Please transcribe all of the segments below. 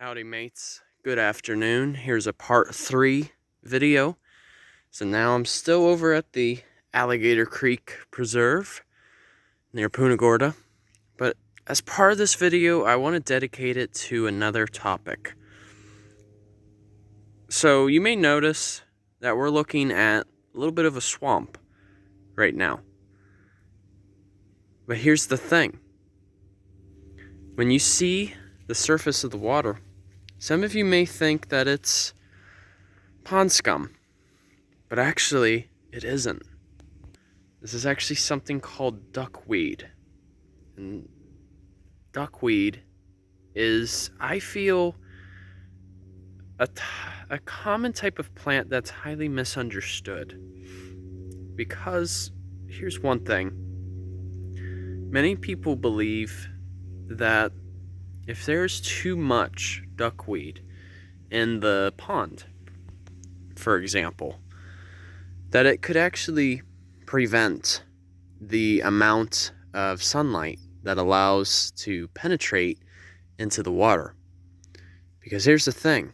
Howdy mates, good afternoon. Here's a part 3 video. So now I'm still over at the Alligator Creek Preserve near Punta Gorda. But as part of this video, I want to dedicate it to another topic. So you may notice that we're looking at a little bit of a swamp right now. But here's the thing. When you see the surface of the water, some of you may think that it's pond scum, but actually it isn't. This is actually something called duckweed. And duckweed is, I feel, a common type of plant that's highly misunderstood. Because here's one thing. Many people believe that if there's too much duckweed in the pond, for example, that it could actually prevent the amount of sunlight that allows to penetrate into the water. Because here's the thing.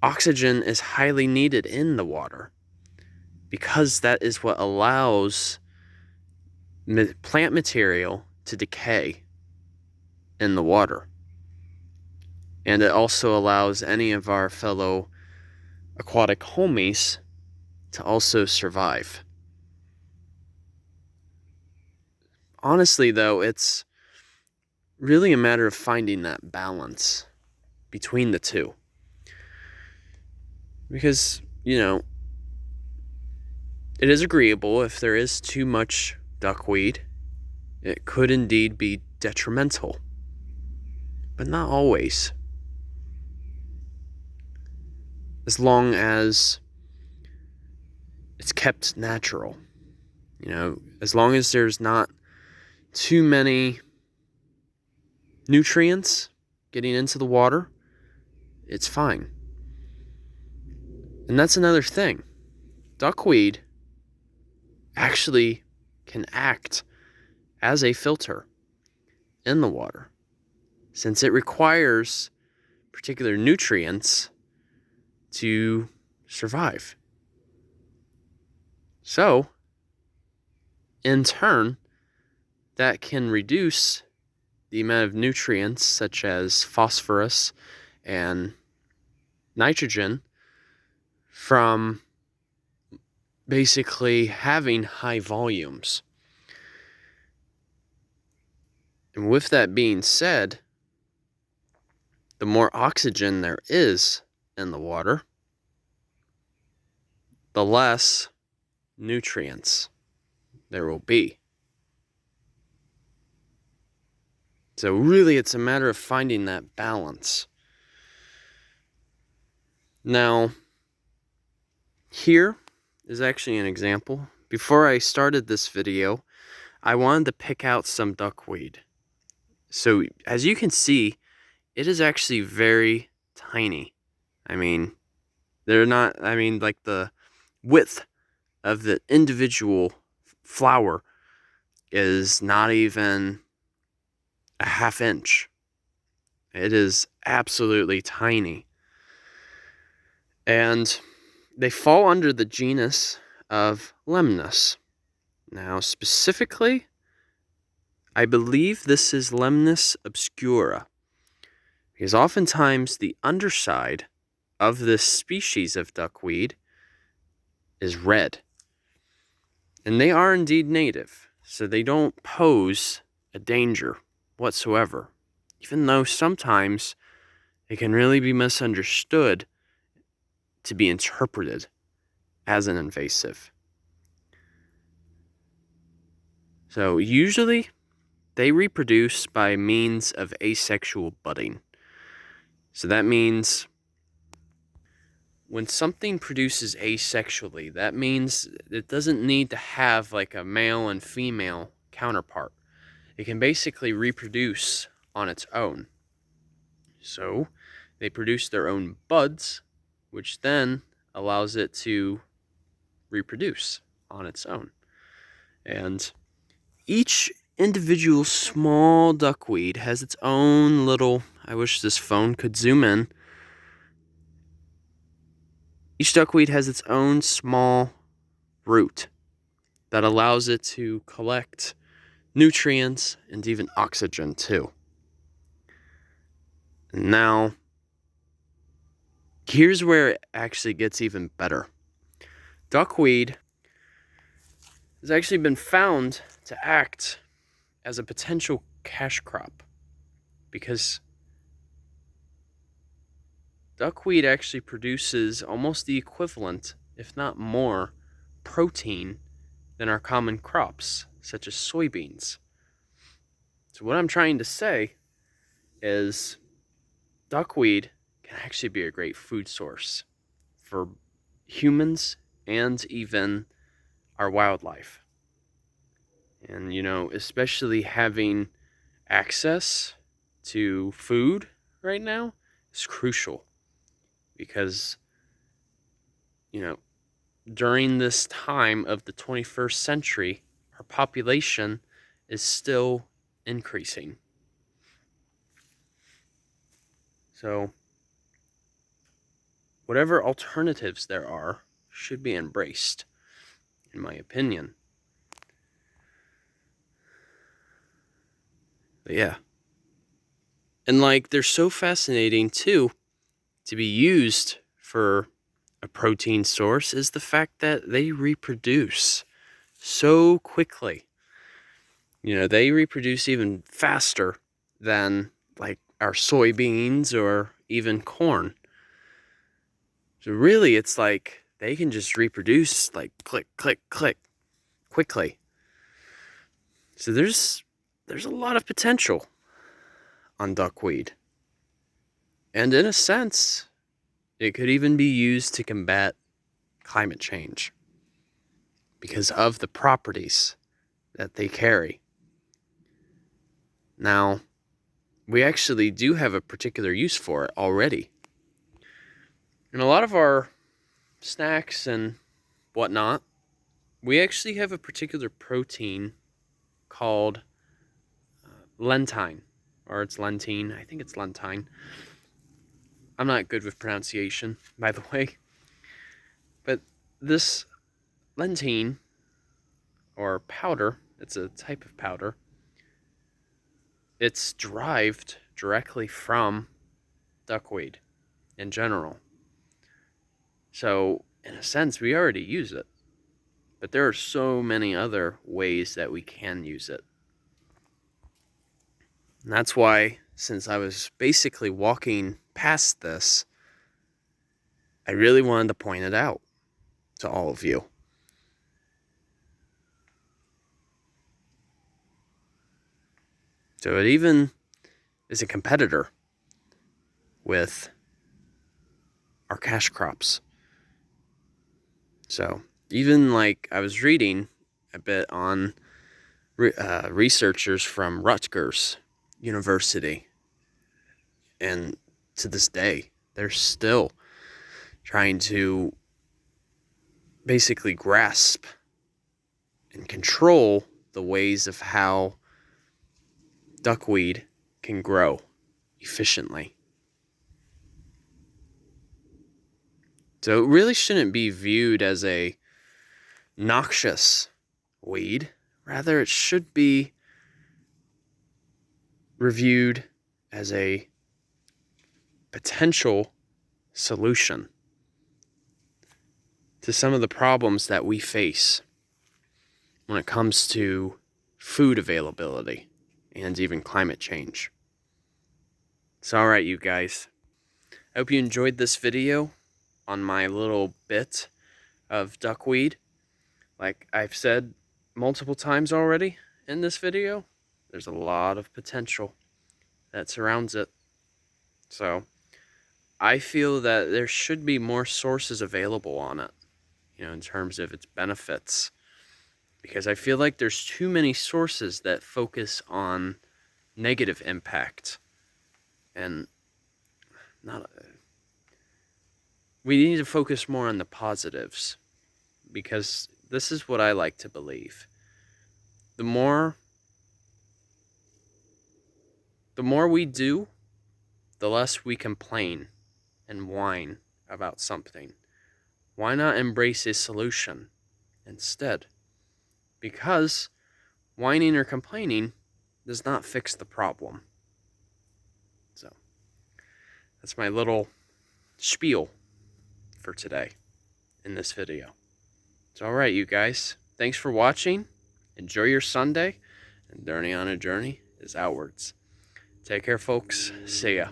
Oxygen is highly needed in the water because that is what allows plant material to decay in the water. And it also allows any of our fellow aquatic homies to also survive. Honestly, though, it's really a matter of finding that balance between the two. Because, it is agreeable if there is too much duckweed, it could indeed be detrimental. But not always. As long as it's kept natural. As long as there's not too many nutrients getting into the water, it's fine. And that's another thing. Duckweed actually can act as a filter in the water, since it requires particular nutrients to survive. So, in turn, that can reduce the amount of nutrients such as phosphorus and nitrogen from basically having high volumes. And with that being said, the more oxygen there is in the water, the less nutrients there will be. So really, it's a matter of finding that balance. Now, here is actually an example. Before I started this video, I wanted to pick out some duckweed. So as you can see, it is actually very tiny. Like the width of the individual flower is not even a half inch. It is absolutely tiny. And they fall under the genus of Lemnos. Now, specifically, I believe this is Lemnos obscura, because oftentimes the underside of this species of duckweed is red. And they are indeed native, so they don't pose a danger whatsoever, even though sometimes it can really be misunderstood to be interpreted as an invasive. So usually they reproduce by means of asexual budding. So that means when something produces asexually, that means it doesn't need to have like a male and female counterpart. It can basically reproduce on its own. So they produce their own buds, which then allows it to reproduce on its own. And each individual small duckweed has its own little I wish this phone could zoom in. Each duckweed has its own small root that allows it to collect nutrients and even oxygen too. Now, here's where it actually gets even better. Duckweed has actually been found to act as a potential cash crop because duckweed actually produces almost the equivalent, if not more, protein than our common crops, such as soybeans. So what I'm trying to say is duckweed can actually be a great food source for humans and even our wildlife. And, especially having access to food right now is crucial because, during this time of the 21st century, our population is still increasing. So, whatever alternatives there are should be embraced, in my opinion. But yeah. And they're so fascinating too to be used for a protein source is the fact that they reproduce so quickly. They reproduce even faster than our soybeans or even corn. So really it's they can just reproduce click, click, click quickly. So there's a lot of potential on duckweed. And in a sense, it could even be used to combat climate change because of the properties that they carry. Now, we actually do have a particular use for it already. In a lot of our snacks and whatnot, we actually have a particular protein called Lintine, or it's Lintine. I think it's Lintine. I'm not good with pronunciation, by the way. But this Lintine, or powder, it's a type of powder, it's derived directly from duckweed in general. So, in a sense, we already use it. But there are so many other ways that we can use it. And that's why, since I was basically walking past this, I really wanted to point it out to all of you. So it even is a competitor with our cash crops. So even I was reading a bit on researchers from Rutgers University, and to this day, they're still trying to basically grasp and control the ways of how duckweed can grow efficiently. So it really shouldn't be viewed as a noxious weed. Rather, it should be reviewed as a potential solution to some of the problems that we face when it comes to food availability and even climate change. So, all right, you guys. I hope you enjoyed this video on my little bit of duckweed. Like I've said multiple times already in this video, there's a lot of potential that surrounds it. So I feel that there should be more sources available on it, in terms of its benefits. Because I feel like there's too many sources that focus on negative impact and not. We need to focus more on the positives, because this is what I like to believe. The more we do the less we complain and whine about something. Why not embrace a solution instead? Because whining or complaining does not fix the problem. So that's my little spiel for today in this video. It's all right, you guys. Thanks for watching. Enjoy your Sunday. And Journey on a Journey is outwards. Take care, folks. See ya.